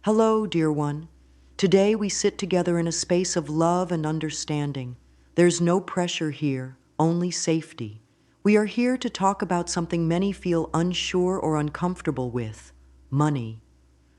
Hello, dear one. Today we sit together in a space of love and understanding. There's no pressure here, only safety. We are here to talk about something many feel unsure or uncomfortable with: money.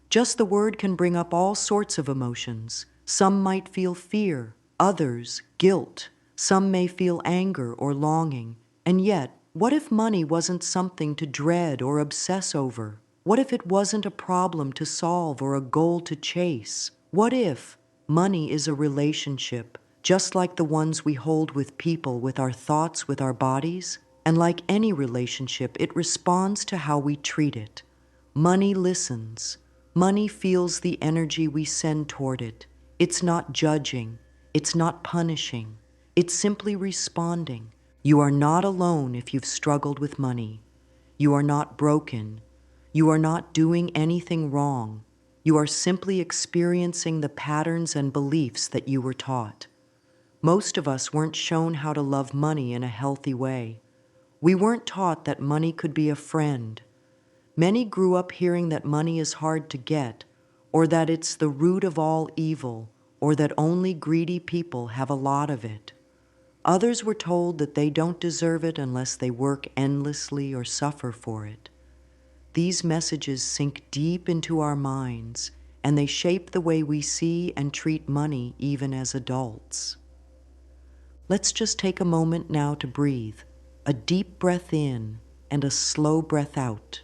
Just the word can bring up all sorts of emotions. Some might feel fear, others guilt. Some may feel anger or longing. And yet, what if money wasn't something to dread or obsess over? What if it wasn't a problem to solve or a goal to chase? What if money is a relationship, just like the ones we hold with people, with our thoughts, with our bodies? And like any relationship, it responds to how we treat it. Money listens. Money feels the energy we send toward it. It's not judging. It's not punishing. It's simply responding. You are not alone if you've struggled with money. You are not broken. You are not doing anything wrong. You are simply experiencing the patterns and beliefs that you were taught. Most of us weren't shown how to love money in a healthy way. We weren't taught that money could be a friend. Many grew up hearing that money is hard to get, or that it's the root of all evil, or that only greedy people have a lot of it. Others were told that they don't deserve it unless they work endlessly or suffer for it. These messages sink deep into our minds, and they shape the way we see and treat money even as adults. Let's just take a moment now to breathe, a deep breath in and a slow breath out.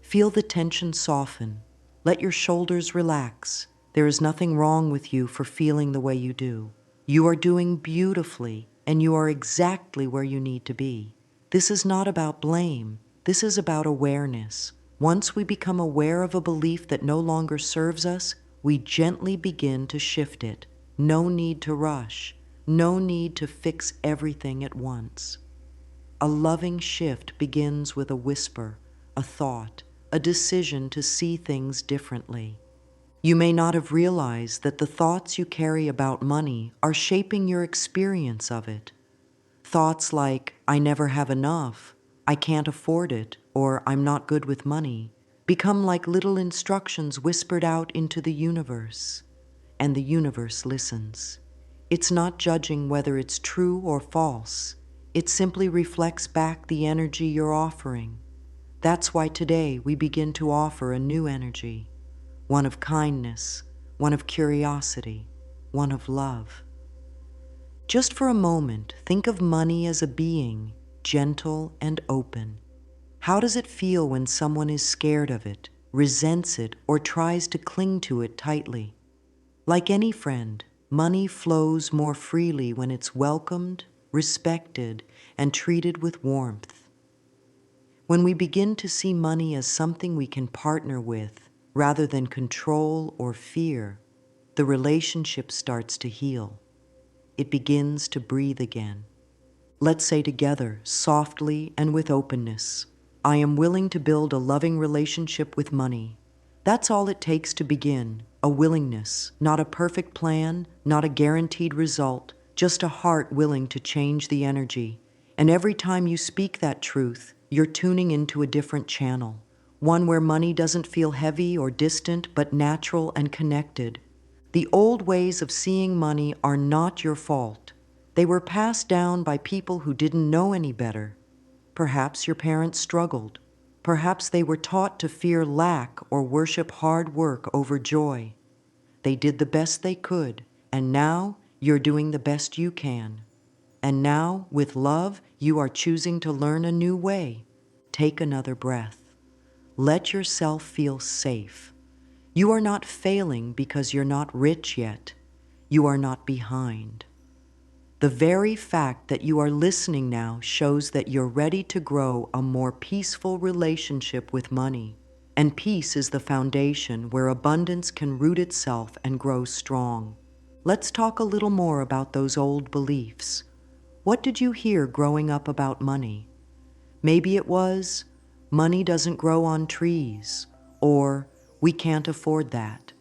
Feel the tension soften. Let your shoulders relax. There is nothing wrong with you for feeling the way you do. You are doing beautifully, and you are exactly where you need to be. This is not about blame. This is about awareness. Once we become aware of a belief that no longer serves us, we gently begin to shift it. No need to rush. No need to fix everything at once. A loving shift begins with a whisper, a thought, a decision to see things differently. You may not have realized that the thoughts you carry about money are shaping your experience of it. Thoughts like, I never have enough, I can't afford it, or I'm not good with money, become like little instructions whispered out into the universe. And the universe listens. It's not judging whether it's true or false. It simply reflects back the energy you're offering. That's why today we begin to offer a new energy, one of kindness, one of curiosity, one of love. Just for a moment, think of money as a being, gentle and open. How does it feel when someone is scared of it, resents it, or tries to cling to it tightly? Like any friend, money flows more freely when it's welcomed, respected, and treated with warmth. When we begin to see money as something we can partner with, rather than control or fear, the relationship starts to heal. It begins to breathe again. Let's say together, softly and with openness, I am willing to build a loving relationship with money. That's all it takes to begin, a willingness, not a perfect plan, not a guaranteed result, just a heart willing to change the energy. And every time you speak that truth, you're tuning into a different channel, one where money doesn't feel heavy or distant, but natural and connected. The old ways of seeing money are not your fault. They were passed down by people who didn't know any better. Perhaps your parents struggled. Perhaps they were taught to fear lack or worship hard work over joy. They did the best they could, and now you're doing the best you can. And now, with love, you are choosing to learn a new way. Take another breath. Let yourself feel safe. You are not failing because you're not rich yet. You are not behind. The very fact that you are listening now shows that you're ready to grow a more peaceful relationship with money. And peace is the foundation where abundance can root itself and grow strong. Let's talk a little more about those old beliefs. What did you hear growing up about money? Maybe it was, money doesn't grow on trees, or we can't afford that.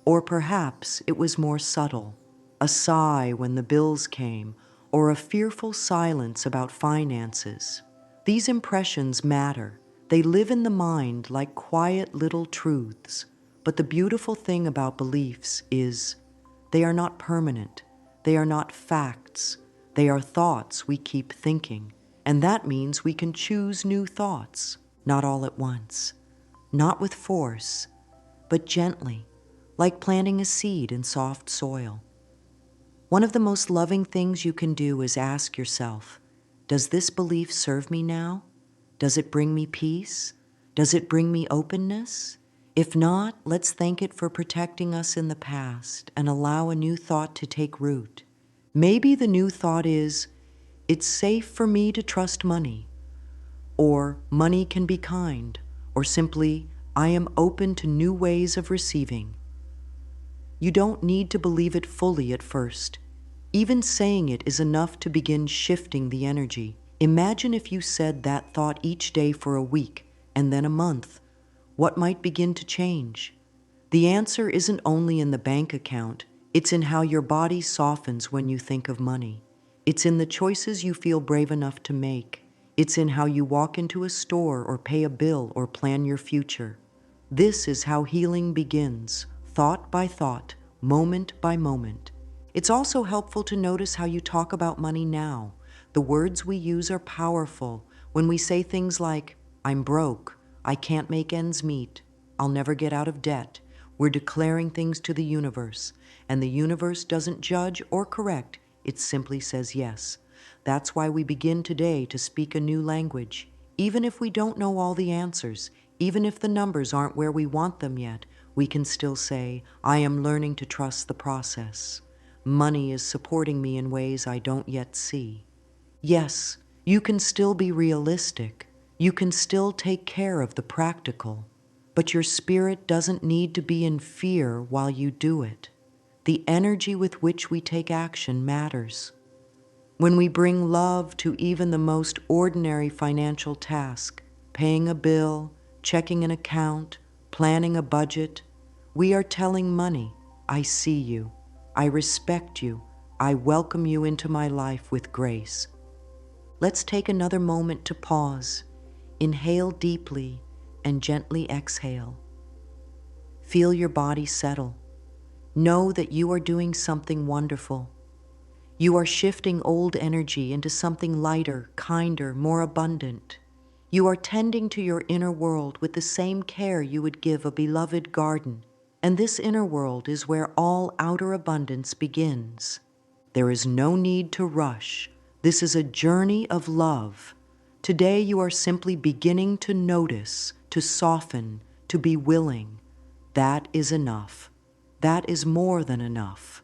Or perhaps it was more subtle, a sigh when the bills came, or a fearful silence about finances. These impressions matter. They live in the mind like quiet little truths. But the beautiful thing about beliefs is they are not permanent. They are not facts. They are thoughts we keep thinking. And that means we can choose new thoughts, not all at once, not with force, but gently, like planting a seed in soft soil. One of the most loving things you can do is ask yourself, does this belief serve me now? Does it bring me peace? Does it bring me openness? If not, let's thank it for protecting us in the past and allow a new thought to take root. Maybe the new thought is, it's safe for me to trust money, or money can be kind, or simply, I am open to new ways of receiving. You don't need to believe it fully at first. Even saying it is enough to begin shifting the energy. Imagine if you said that thought each day for a week and then a month. What might begin to change? The answer isn't only in the bank account, it's in how your body softens when you think of money. It's in the choices you feel brave enough to make. It's in how you walk into a store or pay a bill or plan your future. This is how healing begins, thought by thought, moment by moment. It's also helpful to notice how you talk about money now. The words we use are powerful. When we say things like, I'm broke, I can't make ends meet, I'll never get out of debt, we're declaring things to the universe. And the universe doesn't judge or correct, it simply says yes. That's why we begin today to speak a new language. Even if we don't know all the answers, even if the numbers aren't where we want them yet, we can still say, I am learning to trust the process. Money is supporting me in ways I don't yet see. Yes, you can still be realistic. You can still take care of the practical. But your spirit doesn't need to be in fear while you do it. The energy with which we take action matters. When we bring love to even the most ordinary financial task, paying a bill, checking an account, planning a budget, we are telling money, I see you, I respect you, I welcome you into my life with grace. Let's take another moment to pause, inhale deeply, and gently exhale. Feel your body settle. Know that you are doing something wonderful. You are shifting old energy into something lighter, kinder, more abundant. You are tending to your inner world with the same care you would give a beloved garden. And this inner world is where all outer abundance begins. There is no need to rush. This is a journey of love. Today you are simply beginning to notice, to soften, to be willing. That is enough. That is more than enough.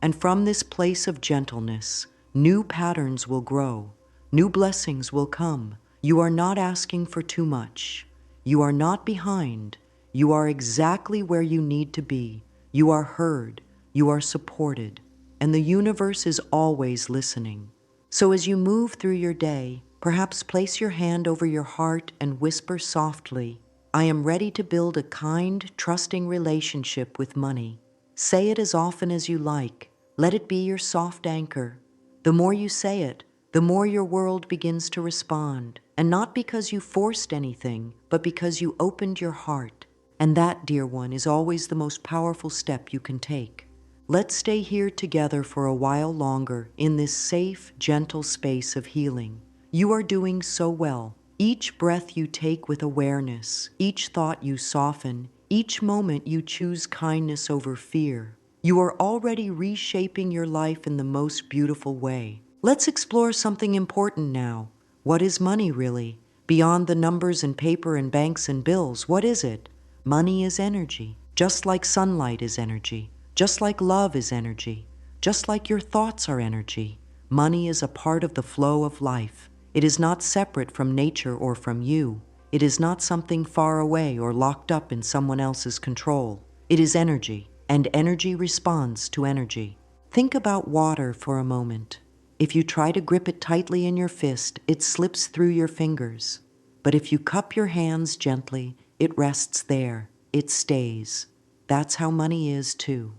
And from this place of gentleness, new patterns will grow. New blessings will come. You are not asking for too much. You are not behind. You are exactly where you need to be. You are heard. You are supported. And the universe is always listening. So as you move through your day, perhaps place your hand over your heart and whisper softly, I am ready to build a kind, trusting relationship with money. Say it as often as you like. Let it be your soft anchor. The more you say it, the more your world begins to respond. And not because you forced anything, but because you opened your heart. And that, dear one, is always the most powerful step you can take. Let's stay here together for a while longer in this safe, gentle space of healing. You are doing so well. Each breath you take with awareness, each thought you soften, each moment you choose kindness over fear. You are already reshaping your life in the most beautiful way. Let's explore something important now. What is money really? Beyond the numbers and paper and banks and bills, what is it? Money is energy, just like sunlight is energy, just like love is energy, just like your thoughts are energy. Money is a part of the flow of life. It is not separate from nature or from you. It is not something far away or locked up in someone else's control. It is energy, and energy responds to energy. Think about water for a moment. If you try to grip it tightly in your fist, it slips through your fingers. But if you cup your hands gently, it rests there. It stays. That's how money is too.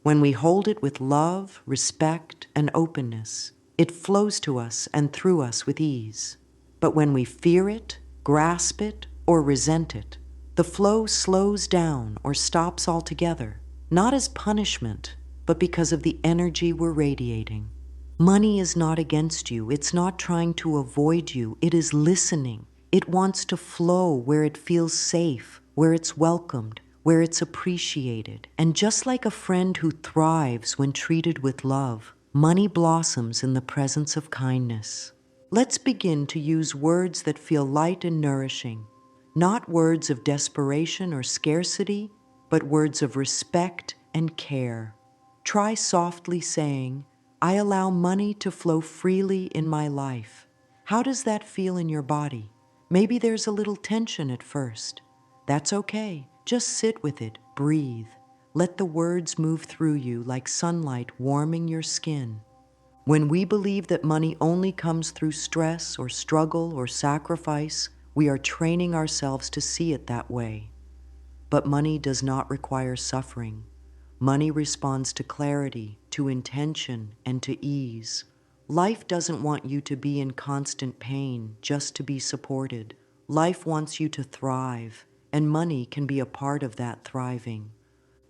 When we hold it with love, respect, and openness, it flows to us and through us with ease. But when we fear it, grasp it, or resent it, The flow slows down or stops altogether, not as punishment, but because of the energy we're radiating. Money is not against you. It's not trying to avoid you. It is listening. It wants to flow where it feels safe, where it's welcomed, where it's appreciated. And just like a friend who thrives when treated with love, money blossoms in the presence of kindness. Let's begin to use words that feel light and nourishing, not words of desperation or scarcity, but words of respect and care. Try softly saying, I allow money to flow freely in my life. How does that feel in your body? Maybe there's a little tension at first. That's okay. Just sit with it, breathe. Let the words move through you like sunlight warming your skin. When we believe that money only comes through stress or struggle or sacrifice, we are training ourselves to see it that way. But money does not require suffering. Money responds to clarity, to intention, and to ease. Life doesn't want you to be in constant pain just to be supported. Life wants you to thrive, and money can be a part of that thriving.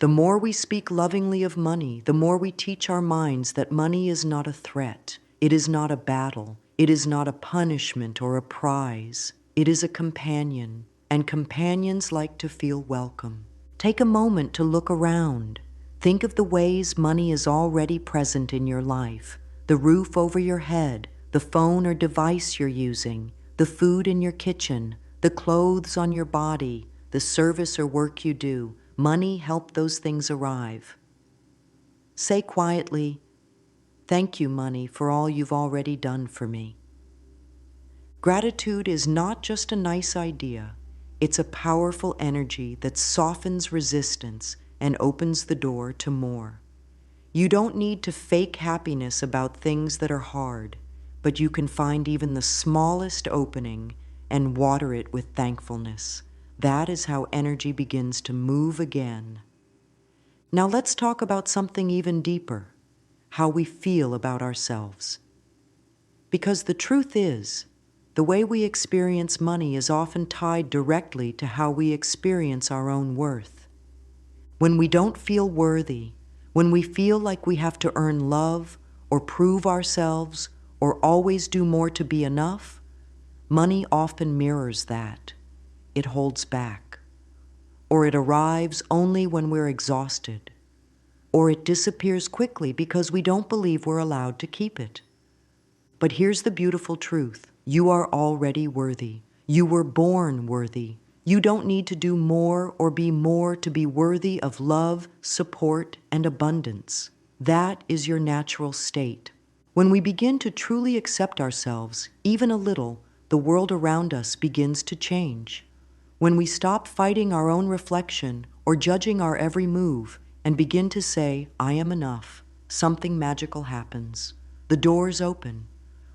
The more we speak lovingly of money, the more we teach our minds that money is not a threat. It is not a battle. It is not a punishment or a prize. It is a companion, and companions like to feel welcome. Take a moment to look around. Think of the ways money is already present in your life. The roof over your head, the phone or device you're using, the food in your kitchen, the clothes on your body, the service or work you do. Money helped those things arrive. Say quietly, thank you, money, for all you've already done for me. Gratitude is not just a nice idea. It's a powerful energy that softens resistance and opens the door to more. You don't need to fake happiness about things that are hard, but you can find even the smallest opening and water it with thankfulness. That is how energy begins to move again. Now let's talk about something even deeper, how we feel about ourselves. Because the truth is, the way we experience money is often tied directly to how we experience our own worth. When we don't feel worthy, when we feel like we have to earn love or prove ourselves or always do more to be enough, money often mirrors that. It holds back. Or it arrives only when we're exhausted. Or it disappears quickly because we don't believe we're allowed to keep it. But here's the beautiful truth. You are already worthy. You were born worthy. You don't need to do more or be more to be worthy of love, support, and abundance. That is your natural state. When we begin to truly accept ourselves, even a little, the world around us begins to change. When we stop fighting our own reflection or judging our every move and begin to say, I am enough, something magical happens. The doors open.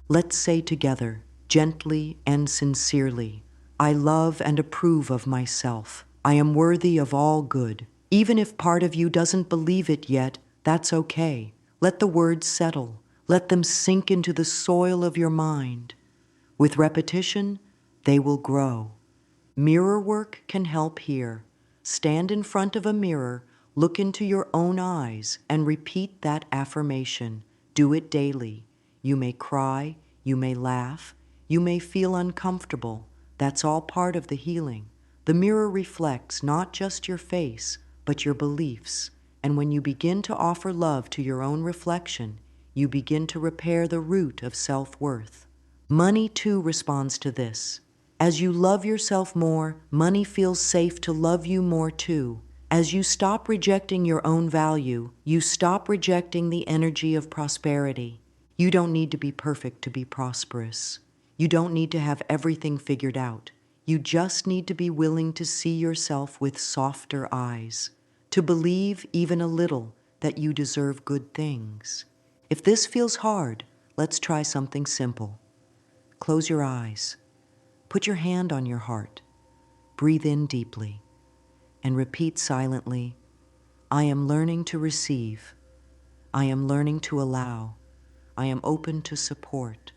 Let's say together, gently and sincerely, I love and approve of myself. I am worthy of all good. Even if part of you doesn't believe it yet, that's okay. Let the words settle. Let them sink into the soil of your mind. With repetition, they will grow. Mirror work can help here. Stand in front of a mirror, look into your own eyes, and repeat that affirmation. Do it daily. You may cry, you may laugh, you may feel uncomfortable. That's all part of the healing. The mirror reflects not just your face, but your beliefs. And when you begin to offer love to your own reflection, you begin to repair the root of self-worth. Money too responds to this. As you love yourself more, money feels safe to love you more too. As you stop rejecting your own value, you stop rejecting the energy of prosperity. You don't need to be perfect to be prosperous. You don't need to have everything figured out. You just need to be willing to see yourself with softer eyes, to believe even a little that you deserve good things. If this feels hard, let's try something simple. Close your eyes. Put your hand on your heart. Breathe in deeply and repeat silently, I am learning to receive. I am learning to allow. I am open to support.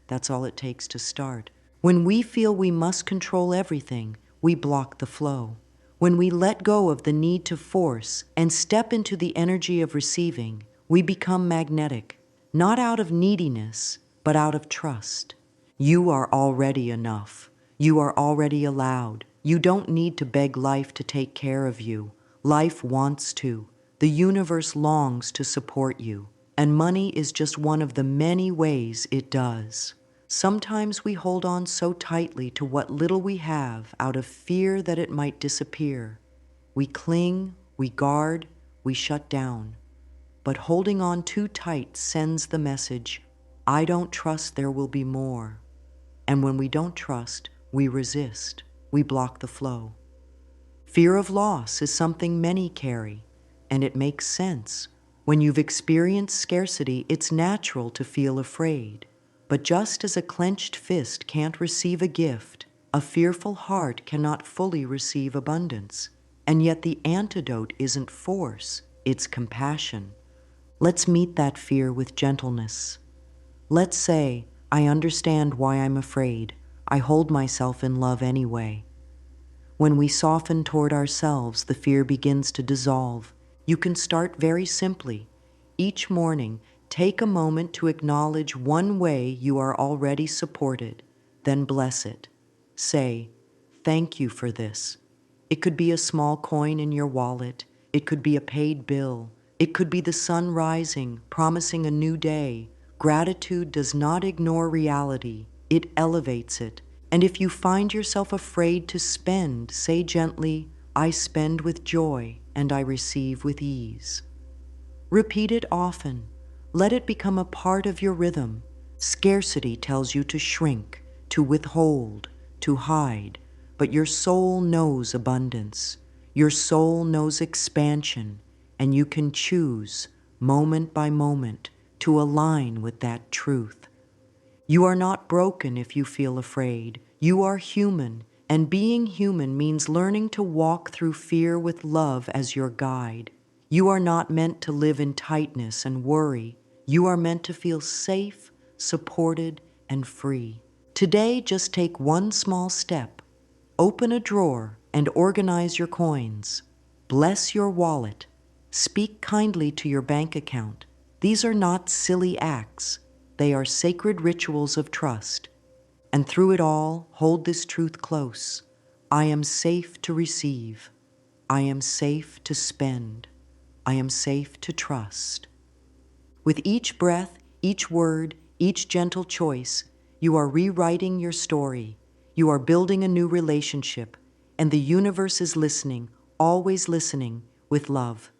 That's all it takes to start. When we feel we must control everything, we block the flow. When we let go of the need to force and step into the energy of receiving, we become magnetic, not out of neediness, but out of trust. You are already enough. You are already allowed. You don't need to beg life to take care of you. Life wants to. The universe longs to support you. And money is just one of the many ways it does. Sometimes we hold on so tightly to what little we have out of fear that it might disappear. We cling, we guard, we shut down. But holding on too tight sends the message, I don't trust there will be more. And when we don't trust, we resist, we block the flow. Fear of loss is something many carry, and it makes sense. When you've experienced scarcity, it's natural to feel afraid. But just as a clenched fist can't receive a gift, a fearful heart cannot fully receive abundance. And yet the antidote isn't force, it's compassion. Let's meet that fear with gentleness. Let's say, I understand why I'm afraid. I hold myself in love anyway. When we soften toward ourselves, the fear begins to dissolve. You can start very simply. Each morning, take a moment to acknowledge one way you are already supported, then bless it. Say, thank you for this. It could be a small coin in your wallet. It could be a paid bill. It could be the sun rising, promising a new day. Gratitude does not ignore reality. It elevates it. And if you find yourself afraid to spend, say gently, I spend with joy and I receive with ease. Repeat it often. Let it become a part of your rhythm. Scarcity tells you to shrink, to withhold, to hide, but your soul knows abundance. Your soul knows expansion, and you can choose, moment by moment, to align with that truth. You are not broken if you feel afraid. You are human, and being human means learning to walk through fear with love as your guide. You are not meant to live in tightness and worry. You are meant to feel safe, supported, and free. Today, just take one small step. Open a drawer and organize your coins. Bless your wallet. Speak kindly to your bank account. These are not silly acts. They are sacred rituals of trust. And through it all, hold this truth close. I am safe to receive. I am safe to spend. I am safe to trust. With each breath, each word, each gentle choice, you are rewriting your story. You are building a new relationship, and the universe is listening, always listening, with love.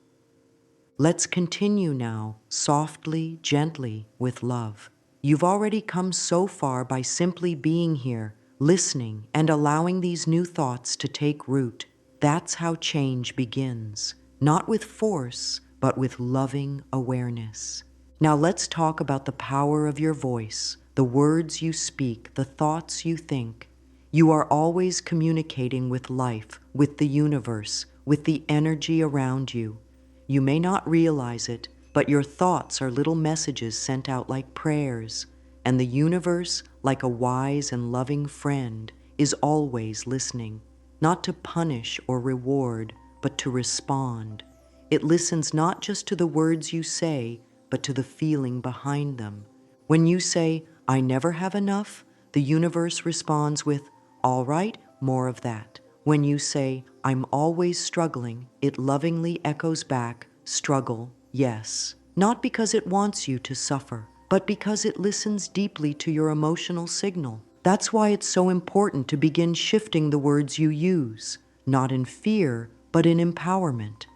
Let's continue now, softly, gently, with love. You've already come so far by simply being here, listening, and allowing these new thoughts to take root. That's how change begins, not with force, but with loving awareness. Now let's talk about the power of your voice, the words you speak, the thoughts you think. You are always communicating with life, with the universe, with the energy around you. You may not realize it, but your thoughts are little messages sent out like prayers, and the universe, like a wise and loving friend, is always listening, not to punish or reward, but to respond. It listens not just to the words you say, but to the feeling behind them. When you say, I never have enough, the universe responds with, all right, more of that. When you say, I'm always struggling, it lovingly echoes back, struggle, yes. Not because it wants you to suffer, but because it listens deeply to your emotional signal. That's why it's so important to begin shifting the words you use, not in fear, but in empowerment.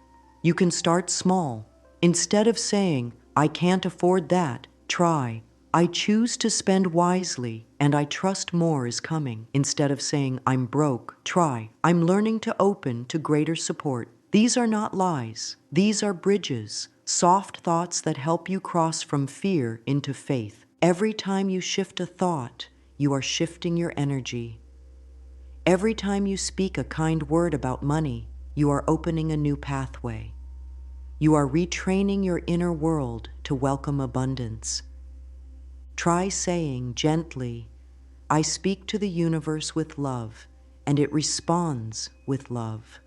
You can start small. Instead of saying, I can't afford that, try, I choose to spend wisely, and I trust more is coming. Instead of saying, I'm broke, try, I'm learning to open to greater support. These are not lies. These are bridges, soft thoughts that help you cross from fear into faith. Every time you shift a thought, you are shifting your energy. Every time you speak a kind word about money, you are opening a new pathway. You are retraining your inner world to welcome abundance. Try saying gently, I speak to the universe with love, and it responds with love.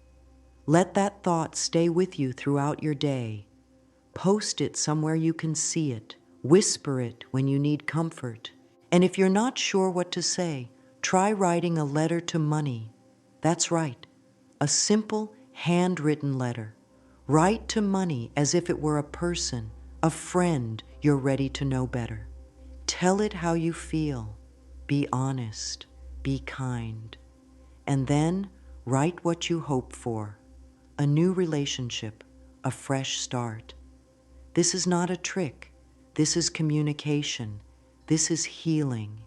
Let that thought stay with you throughout your day. Post it somewhere you can see it. Whisper it when you need comfort. And if you're not sure what to say, try writing a letter to money. That's right, a simple handwritten letter. Write to money as if it were a person, a friend you're ready to know better. Tell it how you feel. Be honest. Be kind. And then write what you hope for. A new relationship, a fresh start. This is not a trick. This is communication. This is healing.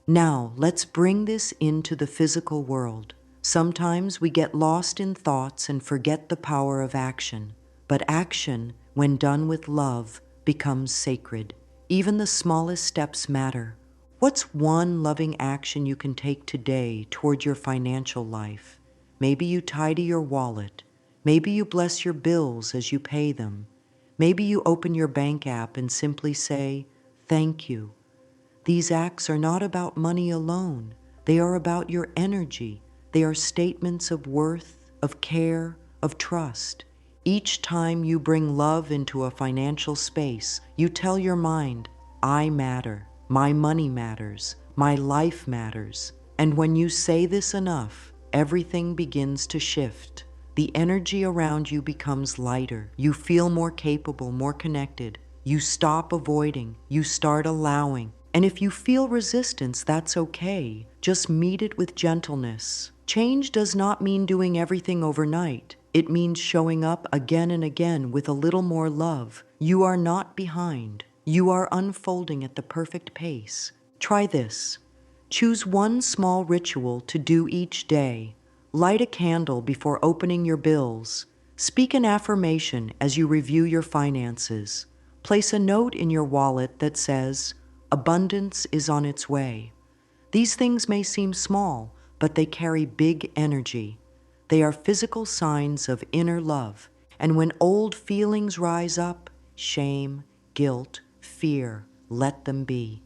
Now, let's bring this into the physical world. Sometimes we get lost in thoughts and forget the power of action. But action, when done with love, becomes sacred. Even the smallest steps matter. What's one loving action you can take today toward your financial life? Maybe you tidy your wallet. Maybe you bless your bills as you pay them. Maybe you open your bank app and simply say, "Thank you." These acts are not about money alone. They are about your energy. They are statements of worth, of care, of trust. Each time you bring love into a financial space, you tell your mind, "I matter. My money matters. My life matters." And when you say this enough, everything begins to shift. The energy around you becomes lighter. You feel more capable, more connected. You stop avoiding. You start allowing. And if you feel resistance, that's okay. Just meet it with gentleness. Change does not mean doing everything overnight. It means showing up again and again with a little more love. You are not behind. You are unfolding at the perfect pace. Try this. Choose one small ritual to do each day. Light a candle before opening your bills. Speak an affirmation as you review your finances. Place a note in your wallet that says, "Abundance is on its way." These things may seem small, but they carry big energy. They are physical signs of inner love. And when old feelings rise up, shame, guilt, fear, let them be.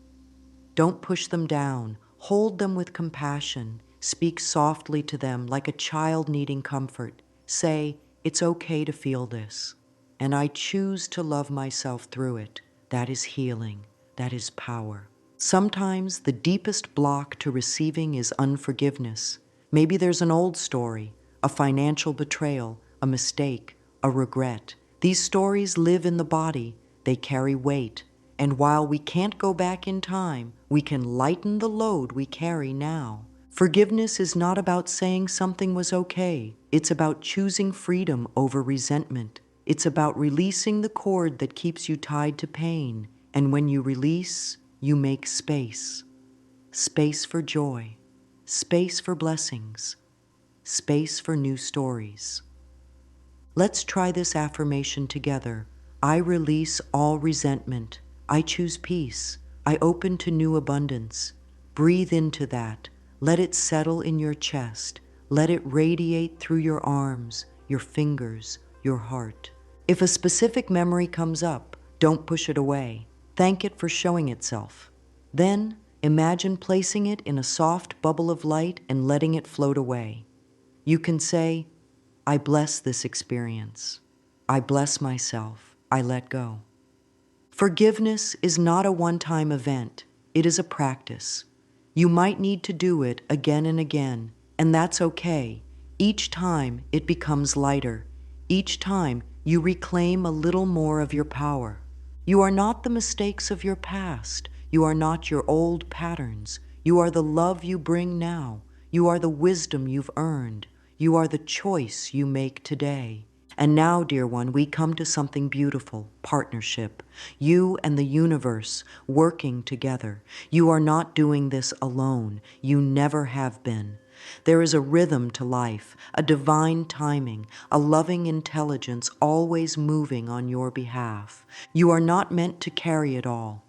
Don't push them down. Hold them with compassion. Speak softly to them like a child needing comfort. Say, "It's okay to feel this, and I choose to love myself through it." That is healing. That is power. Sometimes the deepest block to receiving is unforgiveness. Maybe there's an old story, a financial betrayal, a mistake, a regret. These stories live in the body. They carry weight. And while we can't go back in time, we can lighten the load we carry now. Forgiveness is not about saying something was okay. It's about choosing freedom over resentment. It's about releasing the cord that keeps you tied to pain. And when you release, you make space. Space for joy. Space for blessings. Space for new stories. Let's try this affirmation together. I release all resentment. I choose peace. I open to new abundance. Breathe into that. Let it settle in your chest. Let it radiate through your arms, your fingers, your heart. If a specific memory comes up, don't push it away. Thank it for showing itself. Then, imagine placing it in a soft bubble of light and letting it float away. You can say, "I bless this experience. I bless myself. I let go." Forgiveness is not a one-time event. It is a practice. You might need to do it again and again, and that's okay. Each time it becomes lighter. Each time you reclaim a little more of your power. You are not the mistakes of your past. You are not your old patterns. You are the love you bring now. You are the wisdom you've earned. You are the choice you make today. And now, dear one, we come to something beautiful, partnership. You and the universe working together. You are not doing this alone. You never have been. There is a rhythm to life, a divine timing, a loving intelligence always moving on your behalf. You are not meant to carry it all.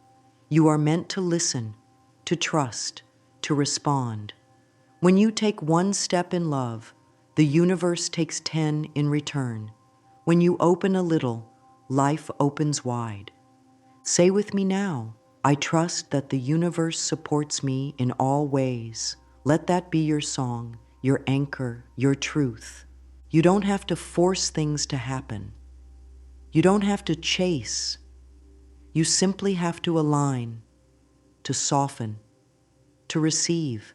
You are meant to listen, to trust, to respond. When you take one step in love, the universe takes 10 in return. When you open a little, life opens wide. Say with me now, I trust that the universe supports me in all ways. Let that be your song. your anchor, your truth. You don't have to force things to happen. You don't have to chase. You simply have to align, to soften, to receive.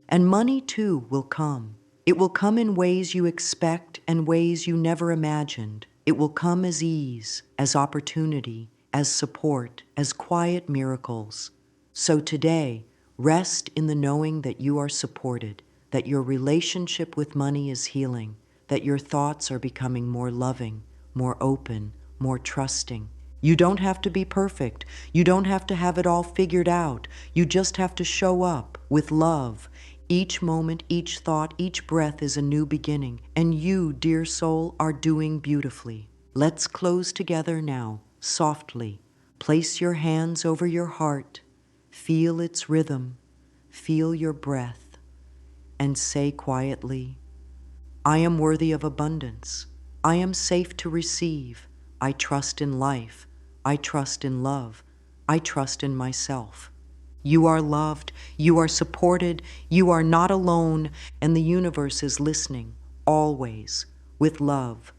And money too will come. It will come in ways you expect and ways you never imagined. It will come as ease, as opportunity, as support, as quiet miracles. So today, rest in the knowing that you are supported, that your relationship with money is healing, that your thoughts are becoming more loving, more open, more trusting. You don't have to be perfect. You don't have to have it all figured out. You just have to show up with love. Each moment, each thought, each breath is a new beginning, and you, dear soul, are doing beautifully. Let's close together now, softly. Place your hands over your heart, feel its rhythm, feel your breath, and say quietly, I am worthy of abundance. I am safe to receive. I trust in life. I trust in love. I trust in myself. You are loved, you are supported, you are not alone, and the universe is listening, always, with love,